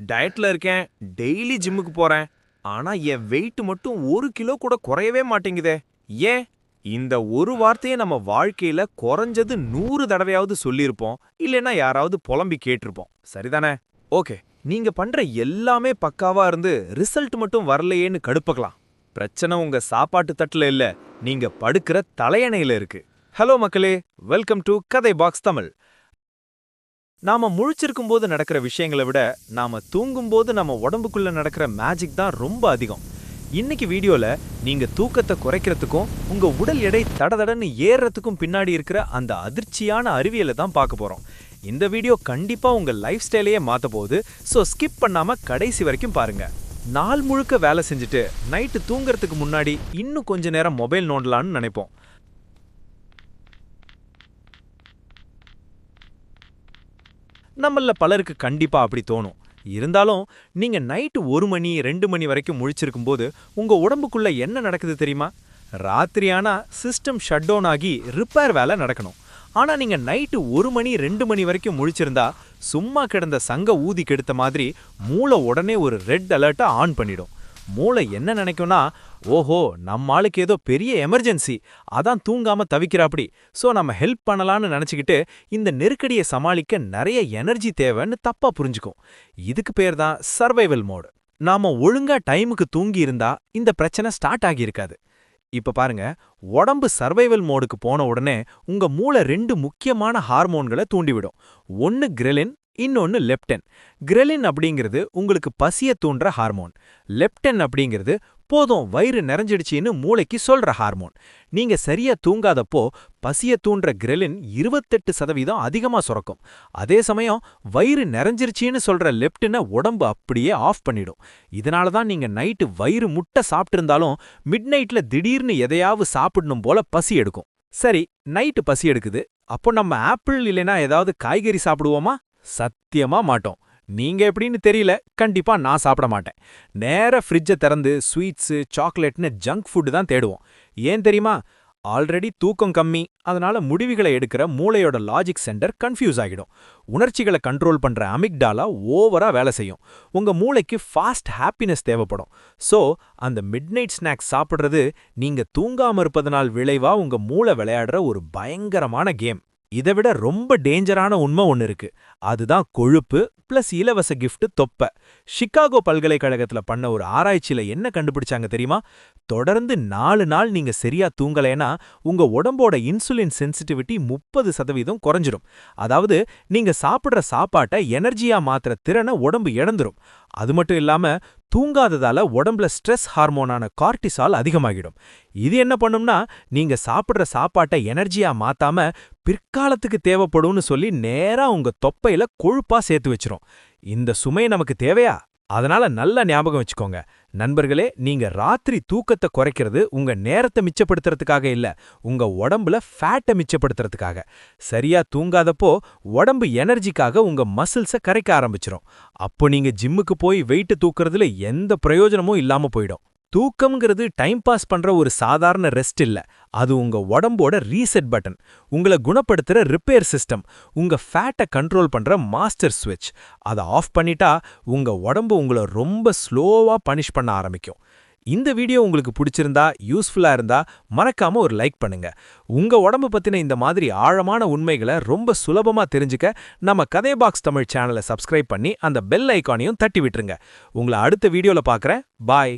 டயட்ல இருக்கேன், டெய்லி ஜிம்முக்கு போறேன். ஆனா என் வெயிட் மட்டும் 1 கிலோ கூட குறையவே மாட்டேங்குதே. ஏன்? இந்த ஒரு வார்த்தையை நம்ம வாழ்க்கையில குறைஞ்சது 100 தடவையாவது சொல்லியிருப்போம், இல்லைன்னா யாராவது புலம்பி கேட்டிருப்போம். சரிதானே? ஓகே, நீங்க பண்ற எல்லாமே பக்காவா இருந்து ரிசல்ட் மட்டும் வரலையேன்னு கடுப்பக்கலாம். பிரச்சனை உங்க சாப்பாட்டு தட்டுல இல்ல, நீங்க படுக்கிற தலையணையில இருக்கு. ஹலோ மக்களே, வெல்கம் டு கதை பாக்ஸ் தமிழ். நாம முழிச்சிருக்கும் போது நடக்கிற விஷயங்களை விட நாம தூங்கும்போது நம்ம உடம்புக்குள்ள நடக்கிற மேஜிக் தான் ரொம்ப அதிகம். இன்னைக்கு வீடியோல நீங்க தூக்கத்தை குறைக்கிறதுக்கும் உங்க உடல் எடை தடதடன்னு ஏறுறதுக்கும் பின்னாடி இருக்கிற அந்த அதிர்ச்சியான அறிவியலை தான் பார்க்க போறோம். இந்த வீடியோ கண்டிப்பா உங்க லைஃப் ஸ்டைலையே மாத்த போகுது. ஸோ ஸ்கிப் பண்ணாம கடைசி வரைக்கும் பாருங்க. நாள் முழுக்க வேலை செஞ்சுட்டு நைட்டு தூங்குறதுக்கு முன்னாடி இன்னும் கொஞ்ச நேரம் மொபைல் நோண்டலான்னு நினைப்போம். நம்மள பலருக்கு கண்டிப்பா அப்படி தோணும். இருந்தாலும் நீங்க நைட்டு 1 மணி 2 மணி வரைக்கும் முழிச்சிருக்கும் போது உங்க உடம்புக்குள்ள என்ன நடக்குது தெரியுமா? ராத்திரியானா சிஸ்டம் ஷட் டவுன் ஆகி ரிப்பேர் வேலை நடக்கணும். ஆனா நீங்க நைட்டு 1 மணி 2 மணி வரைக்கும் முழிச்சிருந்தா சும்மா கிடந்த சங்க ஊதி கெடுத்த மாதிரி மூளை உடனே ஒரு ரெட் அலர்ட்டை ஆன் பண்ணிடும். மூளை என்ன நினைக்கும்னா, ஓஹோ நம்ம ஆளுக்கு ஏதோ பெரிய எமர்ஜென்சி, அதான் தூங்காம தவிக்கிறாப்படி, சோ நம்ம ஹெல்ப் பண்ணலான்னு நினைச்சுக்கிட்டு இந்த நெருக்கடியை சமாளிக்க நிறைய எனர்ஜி தேவைன்னு தப்பா புரிஞ்சுக்கும். இதுக்கு பேர் தான் சர்வைவல் மோடு. நாம ஒழுங்கா டைமுக்கு தூங்கி இருந்தா இந்த பிரச்சனை ஸ்டார்ட் ஆகியிருக்காது. இப்ப பாருங்க, உடம்பு சர்வைவல் மோடுக்கு போன உடனே உங்க மூளை 2 முக்கியமான ஹார்மோன்களை தூண்டிவிடும். ஒன்னு கிரெலின், இன்னொன்னு லெப்டின். கிரெலின் அப்படிங்கிறது உங்களுக்கு பசிய தூண்டுற ஹார்மோன். லெப்டின் அப்படிங்கிறது போதும் வயிறு நிறைஞ்சிடுச்சின்னு மூளைக்கு சொல்ற ஹார்மோன். நீங்க சரியா தூங்காதப்போ பசிய தூண்டுற கிரெலின் 28% அதிகமா சுரக்கும். அதே சமயம் வயிறு நிறைஞ்சிருச்சின்னு சொல்ற லெப்டினை உடம்பு அப்படியே ஆஃப் பண்ணிடும். இதனால தான் நீங்க நைட்டு வயிறு முட்டை சாப்பிட்டிருந்தாலும் மிட் நைட்ல திடீர்னு எதையாவது சாப்பிடணும் போல பசி எடுக்கும். சரி, நைட்டு பசி எடுக்குது, அப்போ நம்ம ஆப்பிள் இல்லைனா ஏதாவது காய்கறி சாப்பிடுவோமா? சத்தியமா மாட்டோம். நீங்க எப்படின்னு தெரியல, கண்டிப்பா நான் சாப்பிட மாட்டேன். நேரா ஃப்ரிட்ஜை திறந்து ஸ்வீட்ஸு சாக்லேட்னு ஜங்க் ஃபுட் தான் தேடுவோம். ஏன் தெரியுமா? ஆல்ரெடி தூக்கம் கம்மி, அதனால முடிவுகளை எடுக்கிற மூளையோட லாஜிக் சென்டர் கன்ஃபியூஸ் ஆகிடும். உணர்ச்சிகளை கண்ட்ரோல் பண்ற அமிக்டாலா ஓவரா வேலை செய்யும். உங்க மூளைக்கு ஃபாஸ்ட் ஹாப்பினஸ் தேவைப்படும். சோ அந்த மிட் நைட் ஸ்நாக்ஸ் சாப்பிடுறது நீங்க தூங்காம இருப்பதனால் விளைவா உங்க மூளை விளையாடுற ஒரு பயங்கரமான கேம். இதை விட ரொம்ப டேஞ்சரான உண்மை ஒன்று இருக்கு. அதுதான் கொழுப்பு பிளஸ் இலவச கிஃப்ட் தொப்பை. சிகாகோ பல்கலைக்கழகத்துல பண்ண ஒரு ஆராய்ச்சியில என்ன கண்டுபிடிச்சாங்க தெரியுமா? தொடர்ந்து 4 நாள் நீங்க சரியா தூங்கலைன்னா உங்க உடம்போட இன்சுலின் சென்சிட்டிவிட்டி 30% குறைஞ்சிடும். அதாவது நீங்க சாப்பிடுற சாப்பாட்டை எனர்ஜியா மாத்திர திறனை உடம்பு இழந்துரும். அது மட்டும் இல்லாம தூங்காததால உடம்புல ஸ்ட்ரெஸ் ஹார்மோனான கார்டிசால் அதிகமாகிடும். இது என்ன பண்ணும்னா, நீங்க சாப்பிடுற சாப்பாட்டை எனர்ஜியா மாத்தாம பிற்காலத்துக்கு தேவைப்படும்னு சொல்லி நேரா உங்க தொப்பையில கொழுப்பா சேர்த்து வச்சிரும். இந்த சுமை நமக்கு தேவையா? அதனால நல்ல ஞாபகம் வச்சுக்கோங்க நண்பர்களே, நீங்க ராத்திரி தூக்கத்தை குறைக்கிறது உங்க நேரத்தை மிச்சப்படுத்துறதுக்காக இல்ல, உங்க உடம்புல ஃபேட்டை மிச்சப்படுத்துறதுக்காக. சரியா தூங்காதப்போ உடம்பு எனர்ஜிக்காக உங்க மசில்ஸை கரைக்க ஆரம்பிச்சிரும். அப்போ நீங்க ஜிம்முக்கு போய் வெயிட் தூக்குறதுல எந்த பிரயோஜனமும் இல்லாம போயிடும். தூக்கம்ங்கிறது டைம் பாஸ் பண்ற ஒரு சாதாரண ரெஸ்ட் இல்ல, அது உங்க உடம்போட ரீசெட் பட்டன், உங்களை குணப்படுத்துற ரிப்பேர் சிஸ்டம், உங்க ஃபேட்டை கண்ட்ரோல் பண்ற மாஸ்டர் ஸ்விட்ச். அதை ஆஃப் பண்ணிட்டா உங்க உடம்பு உங்களை ரொம்ப ஸ்லோவா பனிஷ் பண்ண ஆரம்பிக்கும். இந்த வீடியோ உங்களுக்கு பிடிச்சிருந்தா, யூஸ்ஃபுல்லா இருந்தா மறக்காம ஒரு லைக் பண்ணுங்க. உங்க உடம்பு பத்தின இந்த மாதிரி ஆழமான உண்மைகளை ரொம்ப சுலபமா தெரிஞ்சுக்க நம்ம கதை பாக்ஸ் தமிழ் சேனலை சப்ஸ்கிரைப் பண்ணி அந்த பெல் ஐகானையும் தட்டி விட்டுருங்க. உங்களை அடுத்த வீடியோல பார்க்கறேன். பாய்.